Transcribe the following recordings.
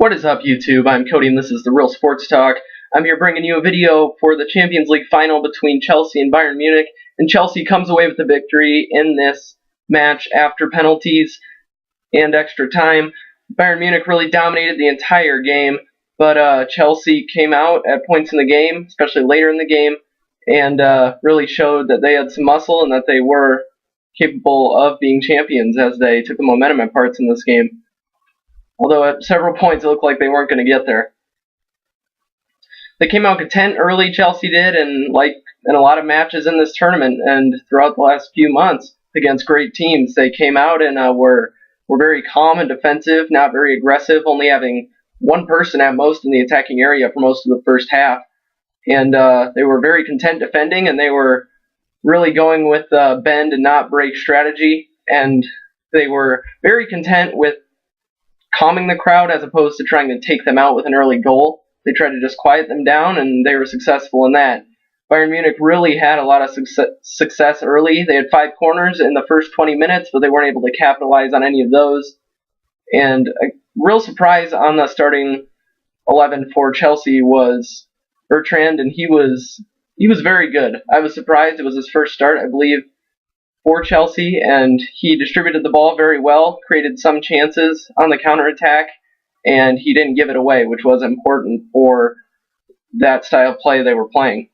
What is up, YouTube? I'm Cody and this is The Real Sports Talk. I'm here bringing you a video for the Champions League final between Chelsea and Bayern Munich, and Chelsea comes away with the victory in this match after penalties and extra time. Bayern Munich really dominated the entire game, but Chelsea came out at points in the game, especially later in the game, and really showed that they had some muscle and that they were capable of being champions as they took the momentum at parts in this game. Although at several points it looked like they weren't going to get there. They came out content early, Chelsea did, and like in a lot of matches in this tournament and throughout the last few months against great teams, they came out and were very calm and defensive, not very aggressive, only having one person at most in the attacking area for most of the first half. And they were very content defending, and they were really going with bend and not break strategy, and they were very content with calming the crowd as opposed to trying to take them out with an early goal. They tried to just quiet them down, and they were successful in that. Bayern Munich really had a lot of success early. They had 5 corners in the first 20 minutes, but they weren't able to capitalize on any of those. And a real surprise on the starting 11 for Chelsea was Bertrand, and he was very good. I was surprised. It was his first start, I believe, for Chelsea, and he distributed the ball very well, created some chances on the counterattack, and he didn't give it away, which was important for that style of play they were playing.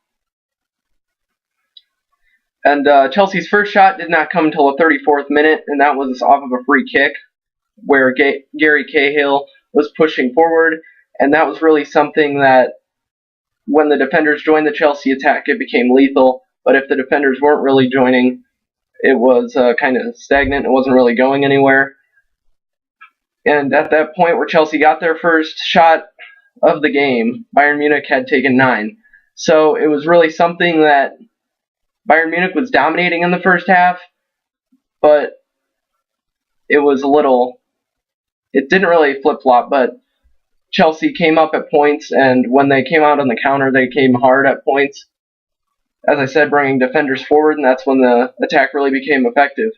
And Chelsea's first shot did not come until the 34th minute, and that was off of a free kick where Gary Cahill was pushing forward, and that was really something that when the defenders joined the Chelsea attack, it became lethal, but if the defenders weren't really joining, it was kind of stagnant. It wasn't really going anywhere. And at that point where Chelsea got their first shot of the game, Bayern Munich had taken 9. So it was really something that Bayern Munich was dominating in the first half, but it didn't really flip-flop, but Chelsea came up at points, and when they came out on the counter, they came hard at points. As I said, bringing defenders forward, and that's when the attack really became effective.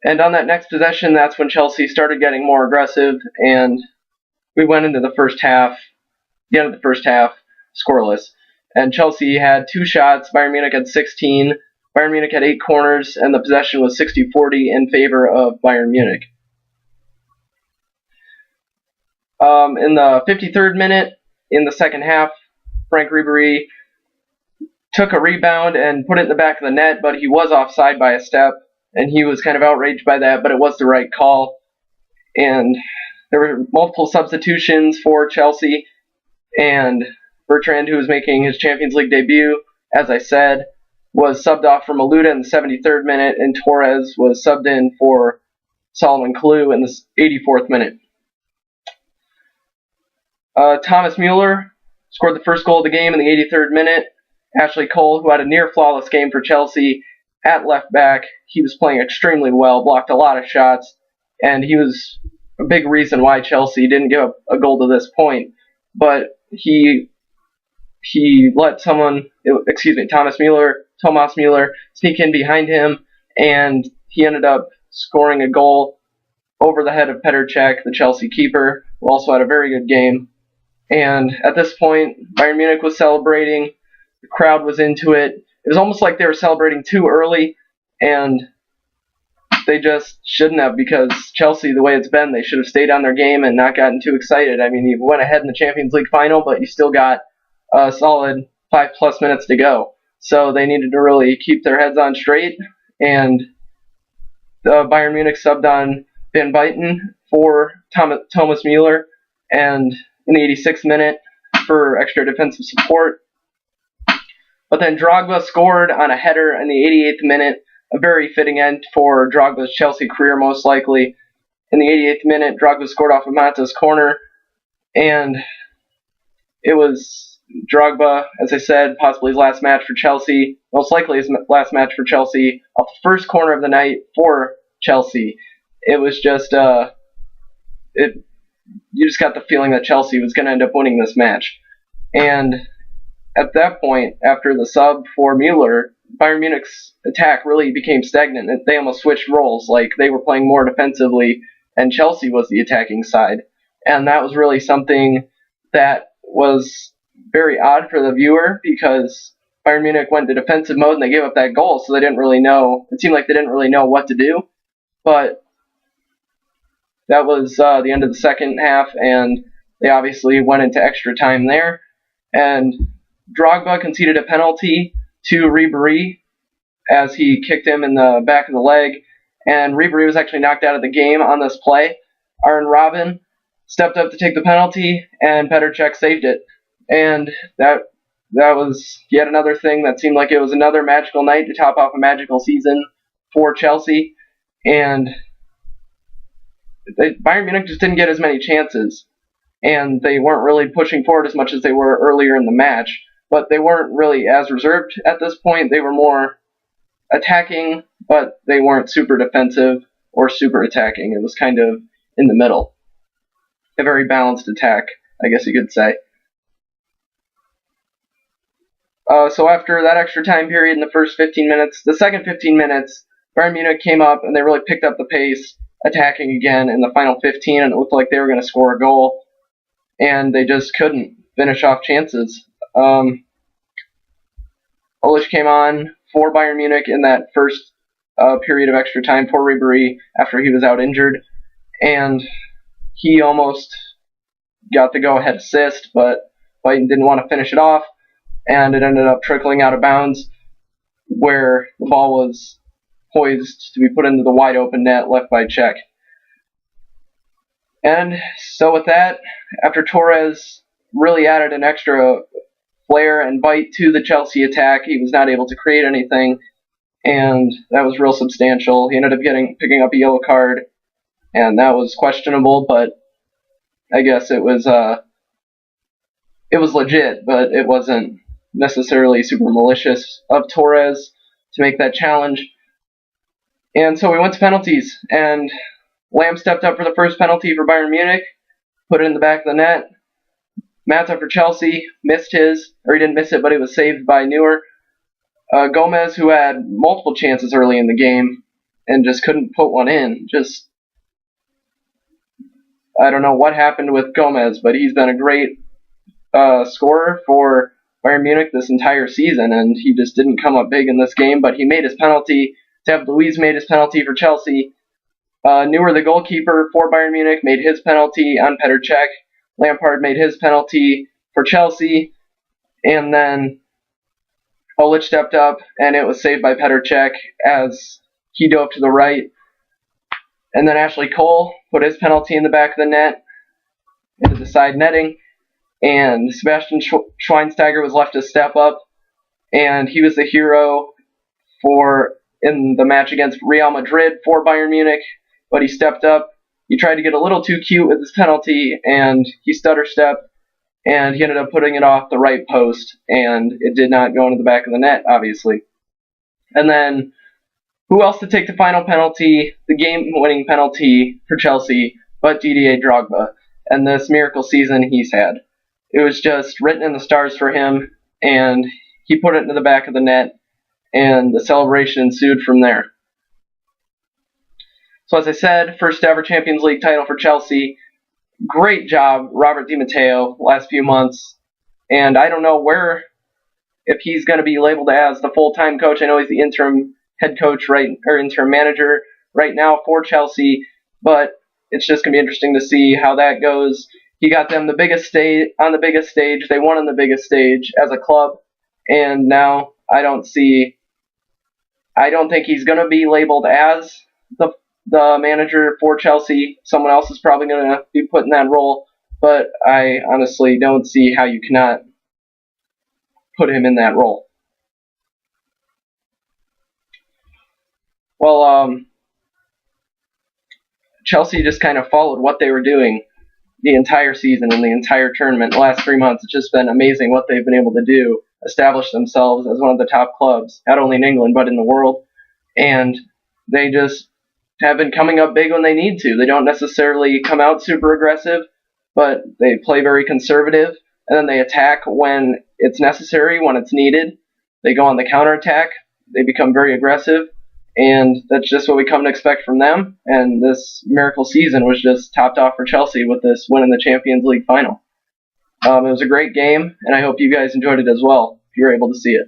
And on that next possession, that's when Chelsea started getting more aggressive, and we went into the end of the first half, scoreless. And Chelsea had 2 shots, Bayern Munich had 16, Bayern Munich had 8 corners, and the possession was 60-40 in favor of Bayern Munich. In the 53rd minute, in the second half, Frank Ribery took a rebound and put it in the back of the net, but he was offside by a step, and he was kind of outraged by that, but it was the right call. And there were multiple substitutions for Chelsea, and Bertrand, who was making his Champions League debut, as I said, was subbed off for Maluda in the 73rd minute, and Torres was subbed in for Solomon Kalou in the 84th minute. Thomas Müller scored the first goal of the game in the 83rd minute. Ashley Cole, who had a near-flawless game for Chelsea at left back, he was playing extremely well, blocked a lot of shots, and he was a big reason why Chelsea didn't give up a goal to this point. But he let Thomas Müller, sneak in behind him, and he ended up scoring a goal over the head of Petr Cech, the Chelsea keeper, who also had a very good game. And at this point, Bayern Munich was celebrating. The crowd was into it. It was almost like they were celebrating too early, and they just shouldn't have, because Chelsea, the way it's been, they should have stayed on their game and not gotten too excited. I mean, you went ahead in the Champions League final, but you still got a solid 5+ minutes to go. So they needed to really keep their heads on straight, and Bayern Munich subbed on Van Buyten for Thomas Müller, and in the 86th minute for extra defensive support. But then Drobga scored on a header in the 88th minute, a very fitting end for Drogba's Chelsea career, most likely. In the 88th minute, Drogba scored off of Mata's corner, and it was Drogba, as I said, possibly his last match for Chelsea, most likely his last match for Chelsea, off the first corner of the night for Chelsea. It was just, you just got the feeling that Chelsea was going to end up winning this match. And at that point, after the sub for Müller, Bayern Munich's attack really became stagnant. They almost switched roles, like they were playing more defensively, and Chelsea was the attacking side. And that was really something that was very odd for the viewer, because Bayern Munich went to defensive mode and they gave up that goal, so they didn't really know. It seemed like they didn't really know what to do. But that was the end of the second half, and they obviously went into extra time there. And Drogba conceded a penalty to Ribéry as he kicked him in the back of the leg, and Ribéry was actually knocked out of the game on this play. Arjen Robben stepped up to take the penalty, and Petr Cech saved it. And that was yet another thing that seemed like it was another magical night to top off a magical season for Chelsea. And Bayern Munich just didn't get as many chances, and they weren't really pushing forward as much as they were earlier in the match. But they weren't really as reserved at this point. They were more attacking, but they weren't super defensive or super attacking. It was kind of in the middle. A very balanced attack, I guess you could say. So after that extra time period in the first 15 minutes, the second 15 minutes, Bayern Munich came up and they really picked up the pace, attacking again in the final 15, and it looked like they were going to score a goal, and they just couldn't finish off chances. Olic came on for Bayern Munich in that first period of extra time for Ribéry after he was out injured, and he almost got the go-ahead assist, but Bayern didn't want to finish it off, and it ended up trickling out of bounds where the ball was poised to be put into the wide-open net left by Cech. And so with that, after Torres really added an extra flair and bite to the Chelsea attack, he was not able to create anything, and that was real substantial. He ended up picking up a yellow card, and that was questionable, but I guess it was legit, but it wasn't necessarily super malicious of Torres to make that challenge. And so we went to penalties, and Lamb stepped up for the first penalty for Bayern Munich, put it in the back of the net. Mata for Chelsea missed his, or he didn't miss it, but it was saved by Neuer. Gomez, who had multiple chances early in the game and just couldn't put one in. I don't know what happened with Gomez, but he's been a great scorer for Bayern Munich this entire season, and he just didn't come up big in this game, but he made his penalty. David Luiz made his penalty for Chelsea. Neuer, the goalkeeper for Bayern Munich, made his penalty on Petr Cech. Lampard made his penalty for Chelsea, and then Olic stepped up, and it was saved by Petr Cech as he dove to the right. And then Ashley Cole put his penalty in the back of the net, into the side netting, and Sebastian Schweinsteiger was left to step up, and he was the hero in the match against Real Madrid for Bayern Munich, but he stepped up. He tried to get a little too cute with his penalty, and he stutter-stepped, and he ended up putting it off the right post, and it did not go into the back of the net, obviously. And then, who else to take the final penalty, the game-winning penalty for Chelsea, but Didier Drogba, and this miracle season he's had. It was just written in the stars for him, and he put it into the back of the net, and the celebration ensued from there. So as I said, first ever Champions League title for Chelsea. Great job, Robert Di Matteo, last few months. And I don't know if he's going to be labeled as the full-time coach. I know he's the interim head coach interim manager right now for Chelsea, but it's just going to be interesting to see how that goes. He got them on the biggest stage. They won on the biggest stage as a club, and now I don't think he's going to be labeled as the manager for Chelsea. Someone else is probably going to be put in that role, but I honestly don't see how you cannot put him in that role. Well, Chelsea just kind of followed what they were doing the entire season and the entire tournament. The last 3 months, it's just been amazing what they've been able to do, establish themselves as one of the top clubs, not only in England, but in the world. And they just have been coming up big when they need to. They don't necessarily come out super aggressive, but they play very conservative, and then they attack when it's necessary, when it's needed. They go on the counterattack. They become very aggressive, and that's just what we come to expect from them. And this miracle season was just topped off for Chelsea with this win in the Champions League final. It was a great game, and I hope you guys enjoyed it as well if you were able to see it.